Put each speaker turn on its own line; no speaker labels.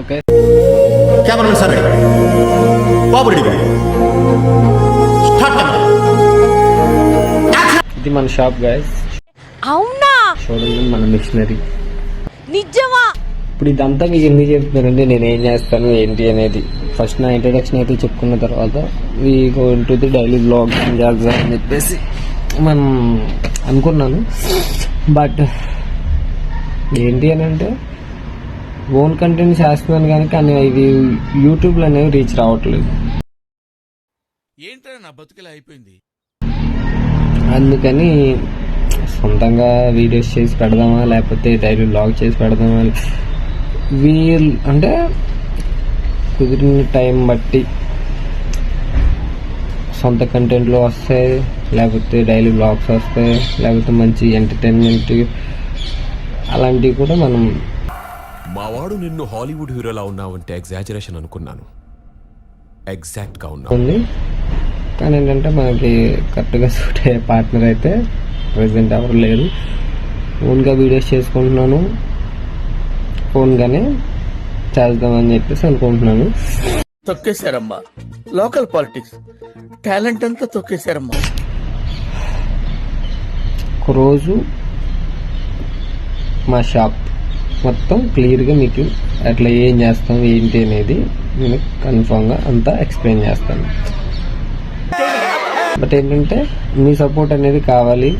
Okay
cameramen sir ready, బాబు ready, start camera.
ఇది మన shop guys.
అవునా?
చూడండి మన మిషనరీ.
నిజమా?
ఇప్పుడు ఇదంతా మీకు ఎందుకు చెప్తున్నానంటే నేను ఏం చేస్తాను ఏంటి అనేది. ఫస్ట్ నా ఇంట్రడక్షన్ అయితే చెప్పుకున్న తర్వాత we going to the daily blog చేద్దాం అని చెప్పేసి మనం అనుకున్నాను. బట్ ఏంటి అని అంటే ఓన్ కంటెంట్ చేస్తున్నాను కానీ ఇది యూట్యూబ్లో అనేవి రీచ్ రావట్లేదు.
ఏంట్రా నా బతుకులా అయిపోయింది.
అందుకని సొంతంగా వీడియోస్ చేసి పెడదామా లేకపోతే డైలీ బ్లాగ్ చేసి పెడదామా, అంటే కుదిరిన టైం బట్టి సొంత కంటెంట్లో వస్తాయి, లేకపోతే డైలీ బ్లాగ్స్ వస్తాయి, లేకపోతే మంచి ఎంటర్టైన్మెంట్ అలాంటివి కూడా మనం.
మావాడు నిన్ను హాలీవుడ్ హీరోలా ఉన్నావంటే ఎగ్జాజరేషన్ అనుకున్నాను, ఎగ్జాక్ట్గా ఉన్నా
ఉంది. కానీ ఏంటంటే మనకి కరెక్ట్గా సూట్ అయ్యే పార్ట్నర్ అయితే ప్రెసెంట్ ఎవరు లేరు. ఓన్గా వీడియోస్ చేసుకుంటున్నాను, ఓన్గానే చేద్దామని చెప్పేసి అనుకుంటున్నాను.
తొక్కేశారమ్మా లోకల్ పాలిటిక్స్, టాలెంట్ అంతా తొక్కేశారమ్మా.
ఒకరోజు మా షాప్ మొత్తం క్లియర్గా మీకు అట్లా ఏం చేస్తాం ఏంటి అనేది నేను కన్ఫామ్గా అంతా ఎక్స్ప్లెయిన్ చేస్తాను. బట్ ఏంటంటే మీ సపోర్ట్ అనేది కావాలి.